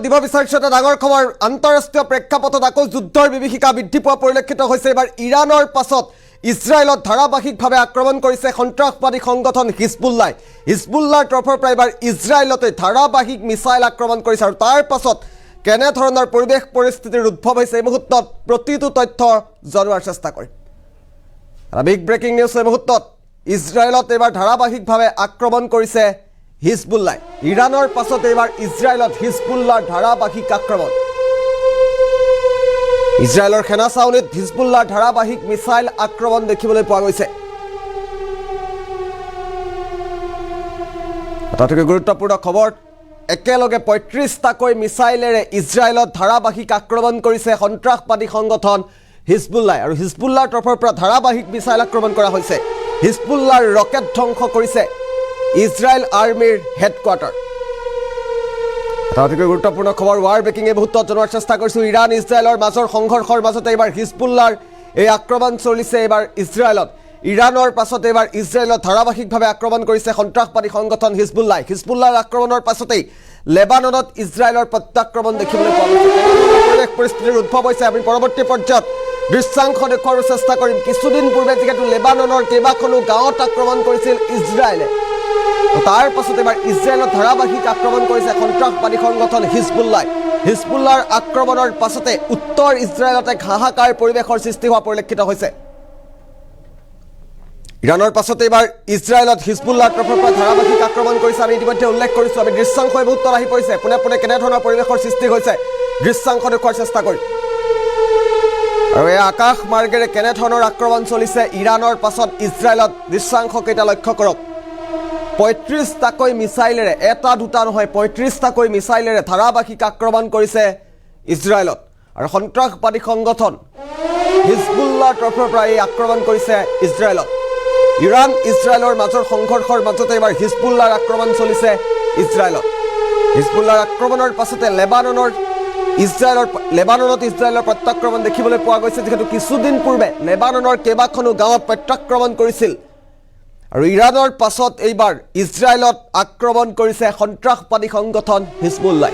দিব বিচাৰিছো এটা ডাঙৰ খবৰ আন্তঃৰাষ্ট্ৰীয় প্ৰেক্ষাপটত আকৌ যুদ্ধৰ বিভীষিকা বৃদ্ধি পোৱা পৰিলক্ষিত হৈছে এবাৰ ইৰানৰ পাছত ইজৰাইলত ধাৰাবাহিকভাৱে আক্ৰমণ কৰিছে সন্ত্ৰাসবাদী সংগঠন হিজবুল্লাহৰ তৰফৰ পৰা এবাৰ ইজৰাইলতে ধাৰাবাহিক মিছাইল আক্ৰমণ কৰিছে আৰু তাৰ পাছত কেনে ধৰণৰ পৰিৱেশ পৰিস্থিতিৰ উদ্ভৱ হৈছে এই মুহূৰ্তত প্ৰতিটো তথ্য জনোৱাৰ চেষ্টা কৰিম বিগ ব্ৰেকিং নিউজ এই মুহূৰ্তত ইজৰাইলত এবাৰ ধাৰাবাহিকভাৱে আক্ৰমণ কৰিছে হিজবুল্লাহ ইৰানৰ পাছত এবাৰ ইজৰাইলত হিজবুল্লাহৰ ধাৰাবাহিক আক্ৰমণ ইজৰাইলৰ সেনা ছাউনীত হিজবুল্লাহৰ ধাৰাবাহিক মিছাইল আক্ৰমণ দেখিবলৈ পোৱা গৈছে আটাইতকৈ গুৰুত্বপূৰ্ণ খবৰ একেলগে ৩৫টাকৈ মিছাইলেৰে ইজৰাইলত ধাৰাবাহিক আক্ৰমণ কৰিছে সন্ত্ৰাসবাদী সংগঠন হিজবুল্লাহ আৰু হিজবুল্লাহৰ তৰফৰ পৰা ধাৰাবাহিক মিছাইল আক্ৰমণ কৰা হৈছে হিজবুল্লাহৰ ৰকেট ধ্বংস কৰিছে ইজৰাইল আৰ্মিৰ হেডকোৱাৰ্টাৰ আটাইতকৈ গুৰুত্বপূৰ্ণ খবৰ ৱাৰ ব্ৰেকিং এই মুহূৰ্তত জনোৱাৰ চেষ্টা কৰিছোঁ ইৰাণ ইজৰাইলৰ মাজৰ সংঘৰ্ষৰ মাজতে এইবাৰ হিজবুল্লাহৰ এই আক্ৰমণ চলিছে এইবাৰ ইজৰাইলত ইৰাণৰ পাছত এইবাৰ ইজৰাইলত ধাৰাবাহিকভাৱে আক্ৰমণ কৰিছে সন্ত্ৰাসবাদী সংগঠন হিজবুল্লাহৰ আক্ৰমণৰ পাছতেই লেবাননত ইজৰাইলৰ প্ৰত্যাক্ৰমণ দেখিবলৈ পোৱা গৈছে পৰিৱেশ পৰিস্থিতিৰ উদ্ভৱ হৈছে আমি পৰৱৰ্তী পৰ্যায়ত দৃশ্যাংশ দেখুওৱাৰ চেষ্টা কৰিম কিছুদিন পূৰ্বে যিহেতু লেবাননৰ কেইবাখনো গাঁৱত আক্ৰমণ কৰিছিল ইজৰাইলে তাৰ পাছত এবাৰ ইজৰাইলত ধাৰাবাহিক আক্ৰমণ কৰিছে সন্ত্ৰাসবাদী সংগঠন হিজবুল্লাহৰ আক্ৰমণৰ পাছতে উত্তৰ ইজৰাইলতে হাহাকাৰ পৰিৱেশৰ সৃষ্টি হোৱা পৰিলক্ষিত হৈছে ইৰাণৰ পাছতে এবাৰ ইজৰাইলত হিজবুল্লাহৰ তৰফৰ পৰা ধাৰাবাহিক আক্ৰমণ কৰিছে আমি ইতিমধ্যে উল্লেখ কৰিছোঁ আমি দৃশ্যাংশ এই মুহূৰ্তত আহি পৰিছে পোনে পোনে কেনেধৰণৰ পৰিৱেশৰ সৃষ্টি হৈছে দৃশ্যাংশ দেখুওৱাৰ চেষ্টা কৰিম আৰু এই আকাশ মাৰ্গেৰে কেনেধৰণৰ আক্ৰমণ চলিছে ইৰাণৰ পাছত ইজৰাইলত দৃশ্যাংশকেইটা লক্ষ্য কৰক ৩৫টাকৈ মিছাইলেৰে এটা দুটা নহয় ৩৫টাকৈ মিছাইলেৰে ধাৰাবাহিক আক্ৰমণ কৰিছে ইজৰাইলত আৰু সন্ত্ৰাসবাদী সংগঠন হিজবুল্লাহৰ তৰফৰ পৰা এই আক্ৰমণ কৰিছে ইজৰাইলত ইৰাণ ইজৰাইলৰ মাজৰ সংঘৰ্ষৰ মাজতে এবাৰ হিজবুল্লাহৰ আক্ৰমণ চলিছে ইজৰাইলত হিজবুল্লাহৰ আক্ৰমণৰ পাছতে লেবাননত ইজৰাইলৰ প্ৰত্যাক্ৰমণ দেখিবলৈ পোৱা গৈছে যিহেতু কিছুদিন পূৰ্বে লেবাননৰ কেইবাখনো গাঁৱত প্ৰত্যাক্ৰমণ কৰিছিল আৰু ইৰাণৰ পাছত এইবাৰ ইজৰাইলত আক্ৰমণ কৰিছে সন্ত্ৰাসবাদী সংগঠন হিজবুল্লাহ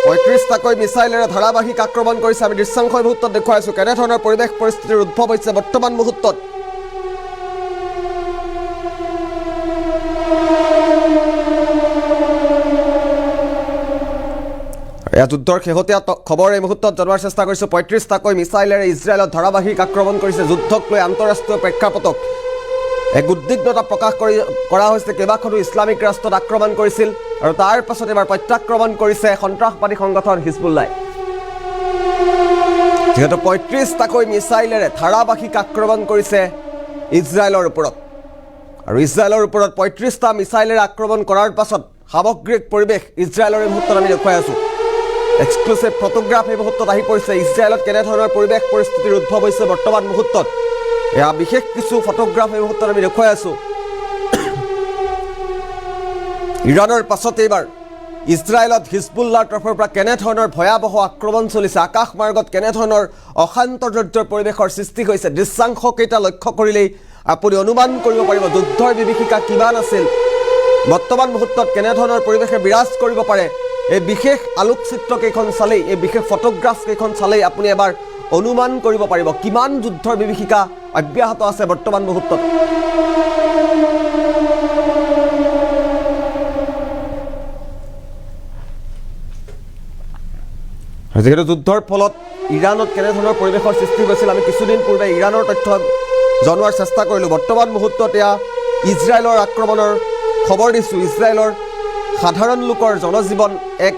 ৩৫টাকৈ মিছাইলেৰে ধাৰাবাহিক আক্ৰমণ কৰিছে আমি দৃশ্যাংশ মুহূৰ্তত দেখুৱাই আছোঁ কেনেধৰণৰ পৰিৱেশ পৰিস্থিতিৰ উদ্ভৱ হৈছে বৰ্তমান মুহূৰ্তত এয়া যুদ্ধৰ শেহতীয়া খবৰ এই মুহূৰ্তত জনোৱাৰ চেষ্টা কৰিছোঁ ৩৫টাকৈ মিছাইলেৰে ইজৰাইলত ধাৰাবাহিক আক্ৰমণ কৰিছে যুদ্ধক লৈ আন্তঃৰাষ্ট্ৰীয় প্ৰেক্ষাপটত এক উদ্বিগ্নতা প্ৰকাশ কৰা হৈছে কেইবাখনো ইছলামিক ৰাষ্ট্ৰত আক্ৰমণ কৰিছিল আৰু তাৰ পাছত এবাৰ প্ৰত্যাক্ৰমণ কৰিছে সন্ত্ৰাসবাদী সংগঠন হিজবুল্লাহ যিহেতু ৩৫টাকৈ মিছাইলেৰে ধাৰাবাহিক আক্ৰমণ কৰিছে ইজৰাইলৰ ওপৰত আৰু ইজৰাইলৰ ওপৰত ৩৫টা মিছাইলেৰে আক্ৰমণ কৰাৰ পাছত সামগ্ৰিক পৰিৱেশ ইজৰাইলৰ এই মুহূৰ্তত আমি দেখুৱাই আছোঁ এক্সক্লুচিভ ফটোগ্ৰাফ এই মুহূৰ্তত আহি পৰিছে ইজৰাইলত কেনেধৰণৰ পৰিৱেশ পৰিস্থিতিৰ উদ্ভৱ হৈছে বৰ্তমান মুহূৰ্তত এয়া বিশেষ কিছু ফটোগ্ৰাফ এই মুহূৰ্তত আমি দেখুৱাই আছোঁ ইৰাণৰ পাছত এইবাৰ ইজৰাইলত হিজবুল্লাহৰ তৰফৰ পৰা কেনেধৰণৰ ভয়াৱহ আক্ৰমণ চলিছে আকাশ মাৰ্গত কেনেধৰণৰ অশান্তৰ্যৰ পৰিৱেশৰ সৃষ্টি হৈছে দৃশ্যাংশকেইটা লক্ষ্য কৰিলেই আপুনি অনুমান কৰিব পাৰিব যুদ্ধৰ বিভীষিকা কিমান আছিল বৰ্তমান মুহূৰ্তত কেনেধৰণৰ পৰিৱেশে বিৰাজ কৰিব পাৰে এই বিশেষ আলোকচিত্ৰকেইখন চালেই এই বিশেষ ফটোগ্ৰাফকেইখন চালেই আপুনি এবাৰ অনুমান কৰিব পাৰিব কিমান যুদ্ধৰ বিভীষিকা অব্যাহত আছে বৰ্তমান মুহূৰ্তত যিহেতু যুদ্ধৰ ফলত ইৰাণত কেনেধৰণৰ পৰিৱেশৰ সৃষ্টি হৈছিল আমি কিছুদিন পূৰ্বে ইৰাণৰ তথ্য জনোৱাৰ চেষ্টা কৰিলোঁ বৰ্তমান মুহূৰ্তত এয়া ইজৰাইলৰ আক্ৰমণৰ খবৰ দিছোঁ ইজৰাইলৰ সাধাৰণ লোকৰ জনজীৱন এক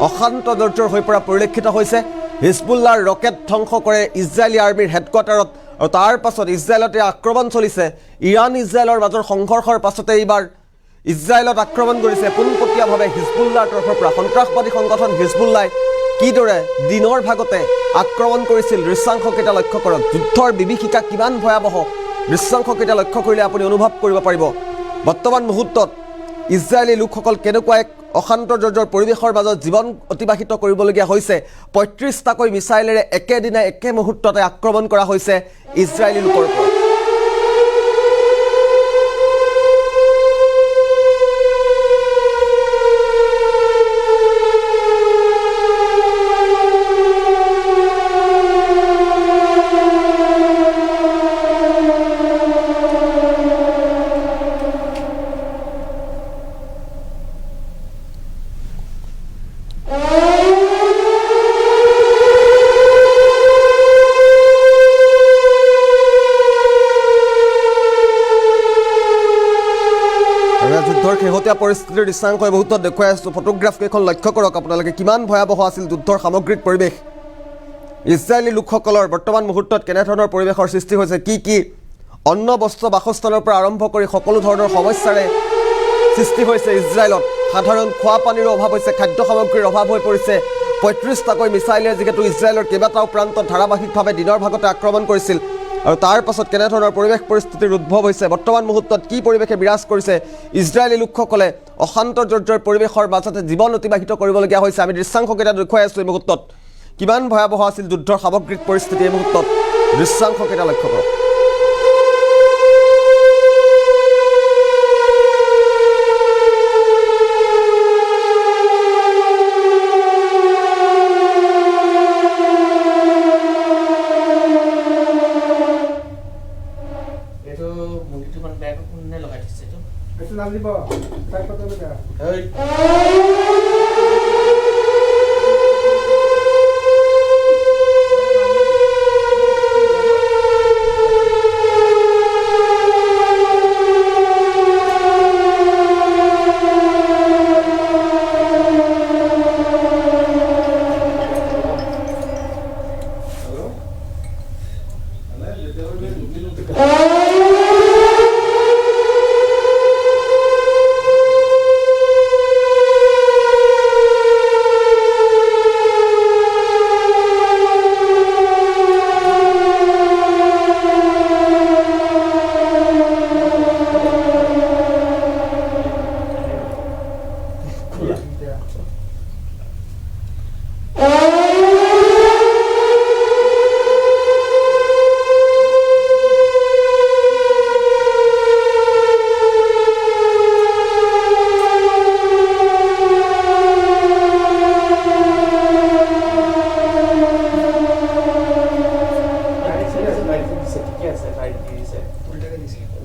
অশান্তৰ্যৰ হৈ পৰা পৰিলক্ষিত হৈছে হিজবুল্লাহৰ ৰকেট ধ্বংস কৰে ইজৰাইলী আৰ্মিৰ হেডকোৱাৰ্টাৰত আৰু তাৰ পাছত ইজৰাইলতে আক্ৰমণ চলিছে ইৰাণ ইজৰাইলৰ মাজৰ সংঘৰ্ষৰ পাছতে এইবাৰ ইজৰাইলত আক্ৰমণ কৰিছে পোনপটীয়াভাৱে হিজবুল্লাহৰ তৰফৰ পৰা সন্ত্ৰাসবাদী সংগঠন হিজবুল্লাহ কিদৰে দিনৰ ভাগতে আক্ৰমণ কৰিছিল দৃশ্যাংশকেইটা লক্ষ্য কৰক যুদ্ধৰ বিভীষিকা কিমান ভয়াৱহ দৃশ্যাংশকেইটা লক্ষ্য কৰিলে আপুনি অনুভৱ কৰিব পাৰিব বৰ্তমান মুহূৰ্তত ইজৰাইলী লোকসকল কেনেকুৱা এক অশান্তৰ্যৰ পৰিৱেশৰ মাজত জীৱন অতিবাহিত কৰিবলগীয়া হৈছে ৩৫টাকৈ মিছাইলেৰে একেদিনাই একে মুহূৰ্ততে আক্ৰমণ কৰা হৈছে ইজৰাইলী লোকৰ ওপৰত যুদ্ধৰ শেহতীয়া পৰিস্থিতিৰ দৃশ্যাংশ এই মুহূৰ্তত দেখুৱাই আছোঁ ফটোগ্ৰাফ কেইখন লক্ষ্য কৰক আপোনালোকে কিমান ভয়াৱহ আছিল যুদ্ধৰ সামগ্ৰিক পৰিৱেশ ইজৰাইলী লোকসকলৰ বৰ্তমান মুহূৰ্তত কেনেধৰণৰ পৰিৱেশৰ সৃষ্টি হৈছে কি অন্ন বস্ত্ৰ বাসস্থানৰ পৰা আৰম্ভ কৰি সকলো ধৰণৰ সমস্যাৰে সৃষ্টি হৈছে ইজৰাইলত সাধাৰণ খোৱা পানীৰ অভাৱ হৈছে খাদ্য সামগ্ৰীৰ অভাৱ হৈ পৰিছে ৩৫টাকৈ মিছাইলে যিহেতু ইজৰাইলৰ কেইবাটাও প্ৰান্তত ধাৰাবাহিকভাৱে দিনৰ ভাগতে আক্ৰমণ কৰিছিল আৰু তাৰ পাছত কেনেধৰণৰ পৰিৱেশ পৰিস্থিতিৰ উদ্ভৱ হৈছে বৰ্তমান মুহূৰ্তত কি পৰিৱেশে বিৰাজ কৰিছে ইজৰাইলী লোকসকলে অশান্ত জৰ্জৰ পৰিৱেশৰ মাজতে জীৱন অতিবাহিত কৰিবলগীয়া হৈছে আমি দৃশ্যাংশকেইটা দেখুৱাই আছোঁ এই মুহূৰ্তত কিমান ভয়াৱহ আছিল যুদ্ধৰ সামগ্ৰিক পৰিস্থিতি এই মুহূৰ্তত দৃশ্যাংশকেইটা লক্ষ্য কৰক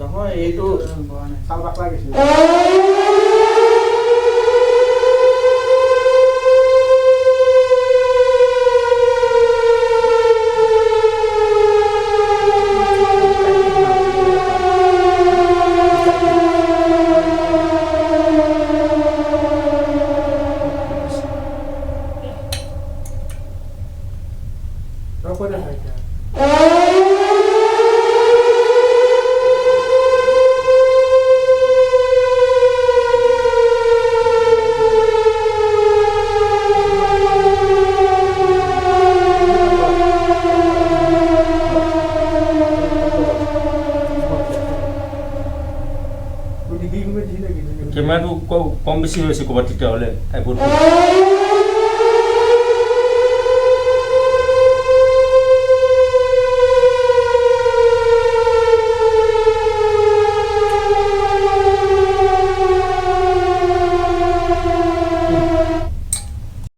নহয় এইটো চাল বাকলা গৈছিল কেমেৰাটো কম বেছি হৈছে ক'ৰবাত তেতিয়াহ'লে